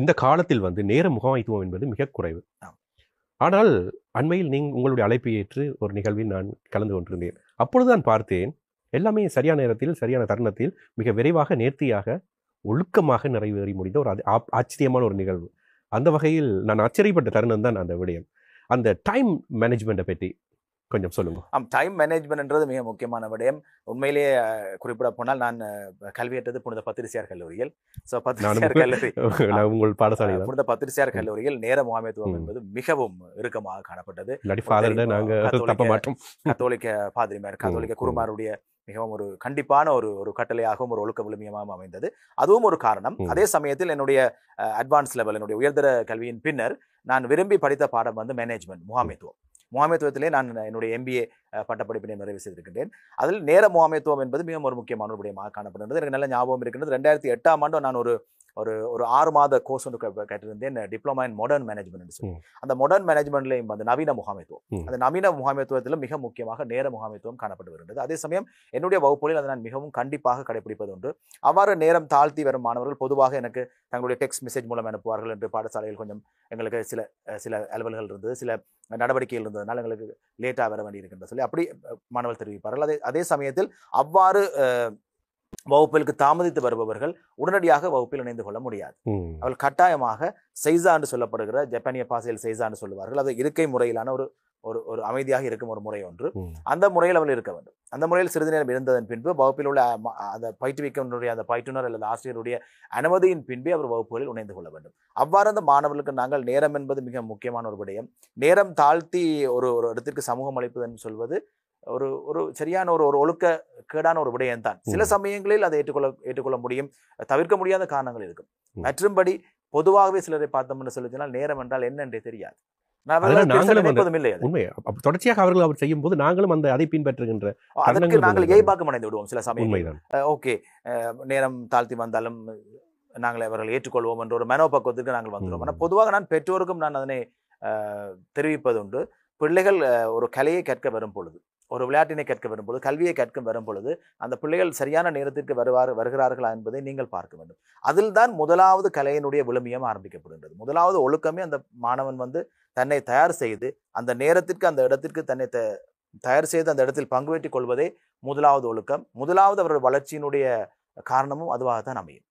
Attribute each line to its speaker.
Speaker 1: இந்த காலத்தில் வந்து நேர முகாமைத்துவம் என்பது மிக குறைவு. ஆனால் அண்மையில் உங்களுடைய அழைப்பை ஏற்று ஒரு நிகழ்வில் நான் கலந்து கொண்டிருந்தேன். அப்பொழுதுதான் பார்த்தேன், எல்லாமே சரியான நேரத்தில் சரியான தருணத்தில் மிக விரைவாக நேர்த்தியாக ஒழுக்கமாக நிறைவேறி முடிந்த ஒரு ஆச்சரியமான ஒரு நிகழ்வு. அந்த வகையில் நான் ஆச்சரியப்பட்ட தருணம் தான் அந்த விடயம். அந்த டைம் மேனேஜ்மெண்ட்டை பற்றி கொஞ்சம் சொல்லுங்க.
Speaker 2: டைம் மேனேஜ்மெண்ட்ன்றது மிக முக்கியமான விடயம். உண்மையிலேயே குறிப்பிட போனால் நான் கல்வியற்றது புனித பத்திரிசியார் கல்லூரியில். ஸோ பத்திரிசியார் கல்லூரி
Speaker 1: உங்கள் பாடசாலை
Speaker 2: புனித பத்திரிசியார் கல்லூரியில் நேர முகாமைத்துவம் என்பது மிகவும் இறுக்கமாக காணப்பட்டது. கத்தோலிக்க பாதிரிமார், கத்தோலிக்க குருமாருடைய மிகவும் ஒரு கண்டிப்பான ஒரு கட்டளையாகவும் ஒரு ஒழுக்க விழுமியமாகவும் அமைந்தது. அதுவும் ஒரு காரணம். அதே சமயத்தில் என்னுடைய அட்வான்ஸ் லெவல், என்னுடைய உயர்தர கல்வியின் பின்னர் நான் விரும்பி படித்த பாடம் வந்து மேனேஜ்மெண்ட், முகாமைத்துவத்திலே நான் என்னுடைய MBA பட்டப்படிப்பினை நிறைவு செய்திருக்கின்றேன். அதில் நேர முகாமைத்துவம் என்பது மிகவும் ஒரு முக்கியமான ஒரு விடயமாக காணப்படுகிறது. எனக்கு நல்ல ஞாபகம் இருக்கின்றது. 2008ஆம் ஆண்டு நான் ஒரு 6 மாத கோர்ஸ் ஒன்று கேட்டிருந்தேன், டிப்ளமா இன் மாடர்ன் மேனேஜ்மெண்ட் சொல்லி. அந்த மாடர்ன் மேனேஜ்மெண்ட்லையும் வந்து நவீன முகாமைத்துவம், அந்த நவீன முகாமைத்துவத்திலும் மிக முக்கியமாக நேர முகாமைத்துவம் காணப்பட்டு வருகிறது. அதே சமயம் என்னுடைய வகுப்புகளில் அதை நான் மிகவும் கண்டிப்பாக கடைபிடிப்பது உண்டு. அவ்வாறு நேரம் தாழ்த்தி வரும் மாணவர்கள் பொதுவாக எனக்கு தங்களுடைய டெக்ஸ்ட் மெசேஜ் மூலம் அனுப்புவார்கள். என்று பாடசாலையில் கொஞ்சம் எங்களுக்கு சில அலுவல்கள் இருந்தது, சில நடவடிக்கைகள் இருந்ததுனால எங்களுக்கு லேட்டாக வர வேண்டி இருக்கின்ற சொல்லி அப்படி மாணவர்கள் தெரிவிப்பார்கள். அதே சமயத்தில் அவ்வாறு வகுப்பிற்கு தாமதித்து வருபவர்கள் உடனடியாக வகுப்பில் இணைந்து கொள்ள முடியாது. அவர்கள் கட்டாயமாக செய்சா என்று சொல்லப்படுகிற ஜப்பானிய பாசையில் செய்சா என்று சொல்லுவார்கள். அது இருக்கை முறையிலான ஒரு அமைதியாக இருக்கும் ஒரு முறை ஒன்று. அந்த முறையில் அவர்கள் இருக்க வேண்டும். அந்த முறையில் சிறிது நேரம் இருந்ததன் பின்பு வகுப்பில் உள்ள அந்த பயிற்றுவிக்கனுடைய அந்த பயிற்றுனர் அல்லது ஆசிரியருடைய அனுமதியின் பின்பே அவர் வகுப்புகளில் இணைந்து கொள்ள வேண்டும். அவ்வாறு அந்த மாணவர்களுக்கு நாங்கள் நேரம் என்பது மிக முக்கியமான ஒரு விடயம். நேரம் தாழ்த்தி ஒரு இடத்திற்கு சமூகம் அளிப்பது என்று சொல்வது ஒரு சரியான ஒரு ஒழுக்க கேடான ஒரு விடயம் தான். சில சமயங்களில் அதை ஏற்றுக்கொள்ள முடியும், தவிர்க்க முடியாத காரணங்கள் இருக்கும். மற்றும்படி பொதுவாகவே சிலரை பார்த்தோம் என்று சொல்லி சொன்னால் நேரம் என்றால் என்னென்றே தெரியாது.
Speaker 1: தொடர்ச்சியாக அவர்கள் அவர் செய்யும் போது நாங்களும் அதை பின்பற்றுகின்ற
Speaker 2: அதற்கு நாங்கள் ஏய்பாக்கம் அடைந்து விடுவோம். சில சமயம் ஓகே நேரம் தாழ்த்தி வந்தாலும் நாங்கள் அவர்கள் ஏற்றுக்கொள்வோம் என்ற ஒரு மனோபக்குவத்திற்கு நாங்கள் வந்துடுவோம். ஆனால் பொதுவாக நான் பெற்றோருக்கும் நான் அதனை தெரிவிப்பது உண்டு. பிள்ளைகள் ஒரு கலையை கற்க வரும் பொழுது, ஒரு விளையாட்டினை கற்க வரும் பொழுது, கல்வியை கற்க வரும் பொழுது அந்த பிள்ளைகள் சரியான நேரத்திற்கு வருகிறார்களா என்பதை நீங்கள் பார்க்க வேண்டும். அதில் தான் முதலாவது கலையினுடைய விழுமியம் ஆரம்பிக்கப்படுகின்றது. முதலாவது ஒழுக்கமே அந்த மாணவன் வந்து தன்னை தயார் செய்து அந்த நேரத்திற்கு அந்த இடத்திற்கு தன்னை தயார் செய்து அந்த இடத்தில் பங்கு பெற்றுக் கொள்வதே முதலாவது ஒழுக்கம். முதலாவது அவருடைய வளர்ச்சியினுடைய காரணமும் அதுவாகத்தான் அமையும்.